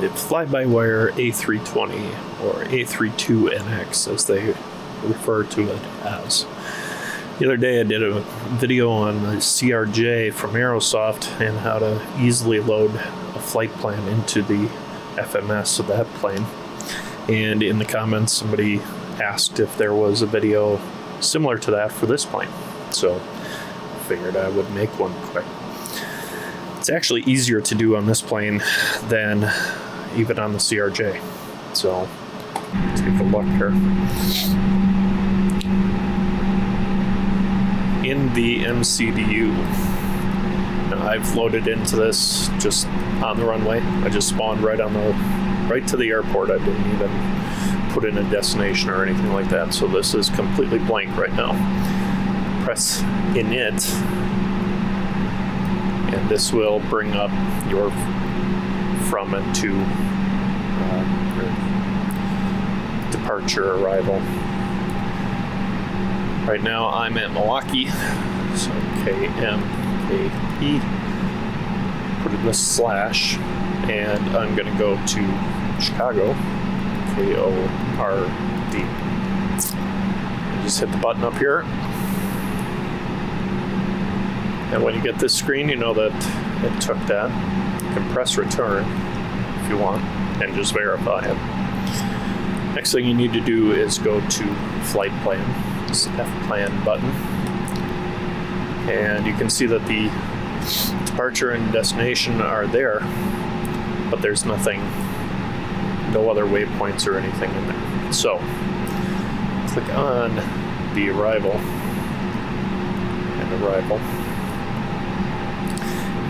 the FlyByWire A320 or A32NX as they refer to it as. The other day I did a video on the CRJ from Aerosoft and how to easily load a flight plan into the FMS of that plane. And in the comments somebody asked if there was a video similar to that for this plane. So I figured I would make one quick. It's actually easier to do on this plane than even on the CRJ. So take a look here. In the MCDU. Now I've loaded into this just on the runway. I just spawned right to the airport. I didn't even put in a destination or anything like that. So this is completely blank right now. Press init, and this will bring up your from and to your departure arrival. Right now I'm at Milwaukee, so KMAE, put in the slash, and I'm going to go to Chicago, KORD. Just hit the button up here, and when you get this screen, you know that it took that. You can press return if you want, and just verify it. Next thing you need to do is go to flight plan. This f-pln button, and you can see that the departure and destination are there, but there's nothing, no other waypoints or anything in there. So click on the arrival,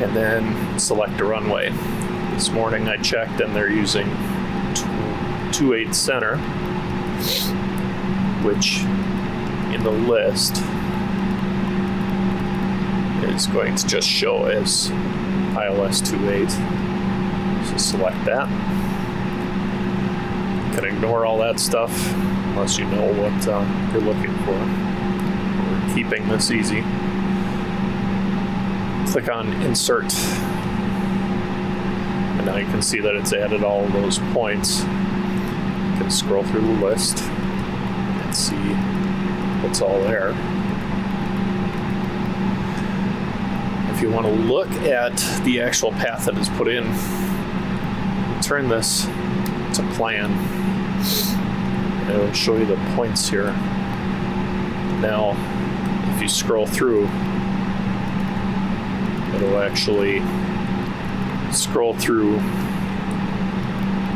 and then select a runway. This morning I checked and they're using 28 center, which in the list is going to just show as ILS 28. So select that. You can ignore all that stuff unless you know what you're looking for. We're keeping this easy. Click on insert, and now you can see that it's added all of those points. You can scroll through the list and see what's all there. If you want to look at the actual path that is put in, turn this to plan, and it will show you the points here. Now, if you scroll through, it'll actually scroll through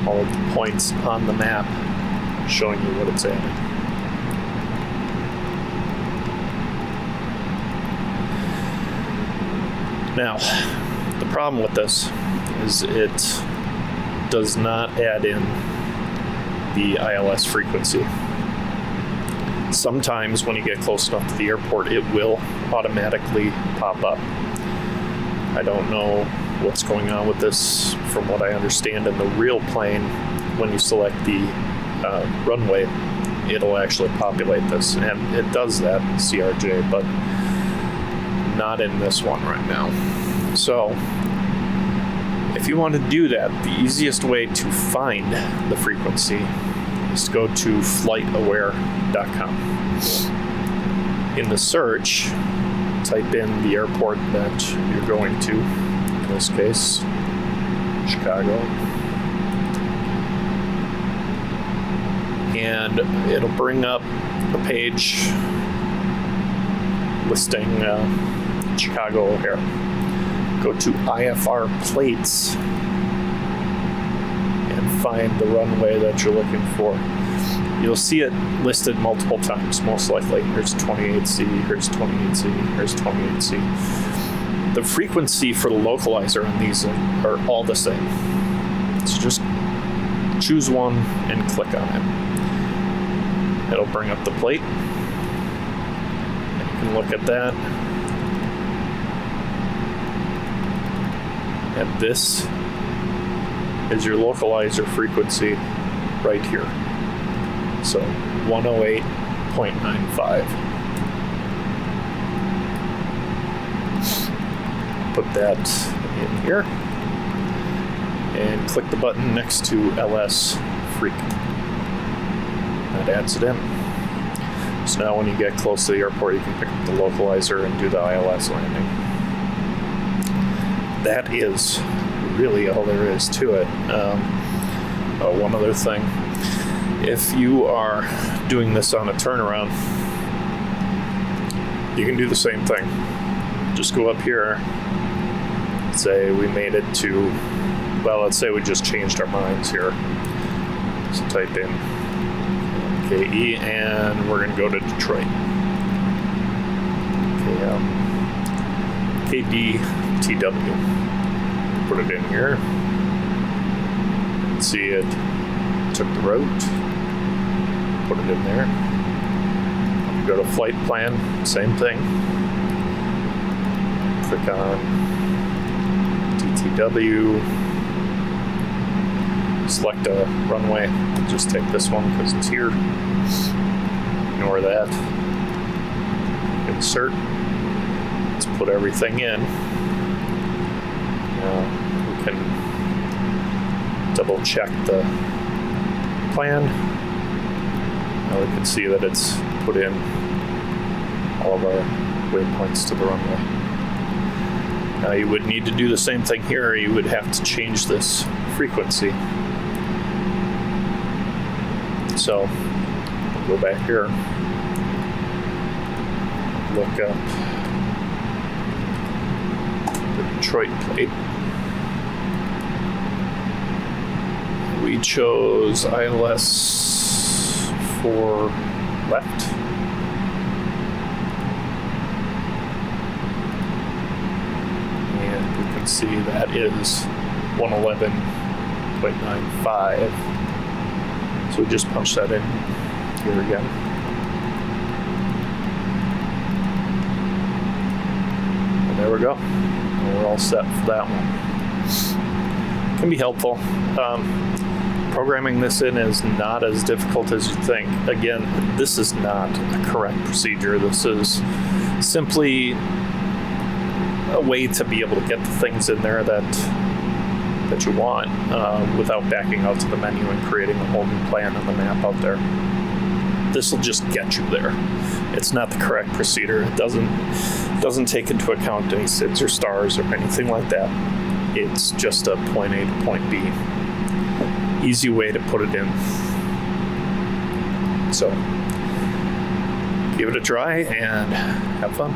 all of the points on the map, showing you what it's added. Now, the problem with this is it does not add in the ILS frequency. Sometimes when you get close enough to the airport, it will automatically pop up. I don't know what's going on with this. From what I understand, in the real plane, when you select the runway, it'll actually populate this, and it does that in CRJ, but not in this one right now. So if you want to do that, the easiest way to find the frequency is to go to flightaware.com. In the search, type in the airport that you're going to, in this case, Chicago, and it'll bring up a page listing Chicago O'Hare. Go to IFR plates and find the runway that you're looking for. You'll see it listed multiple times, most likely. Here's 28C, here's 28C, here's 28C. The frequency for the localizer on these are all the same. So just choose one and click on it. It'll bring up the plate. And you can look at that. And this is your localizer frequency right here. So 108.95. Put that in here. and click the button next to LS Freak. That adds it in. So now when you get close to the airport, you can pick up the localizer and do the ILS landing. That is really all there is to it. One other thing, if you are doing this on a turnaround, you can do the same thing. Just go up here, say we made it to, well, let's say we just changed our minds here. So type in KE and we're going to go to Detroit. KDTW. Put it in here. See, it took the route. Put it in there. Go to flight plan, same thing. Click on DTW. Select a runway. Just take this one because it's here. Ignore that. Insert. Let's put everything in. We can double check the plan. Now we can see that it's put in all of our waypoints to the runway. Now you would need to do the same thing here. You would have to change this frequency. So we'll go back here, look up the Detroit plate. We chose ILS for left. And we can see that is 111.95. So we just punch that in here again. And there we go. And we're all set for that one. It can be helpful. Programming this in is not as difficult as you think. Again, this is not a correct procedure. This is simply a way to be able to get the things in there that you want without backing out to the menu and creating a whole new plan on the map out there. This will just get you there. It's not the correct procedure. It doesn't take into account any SIDS or stars or anything like that. It's just a point A to point B. Easy way to put it in. So give it a try and have fun.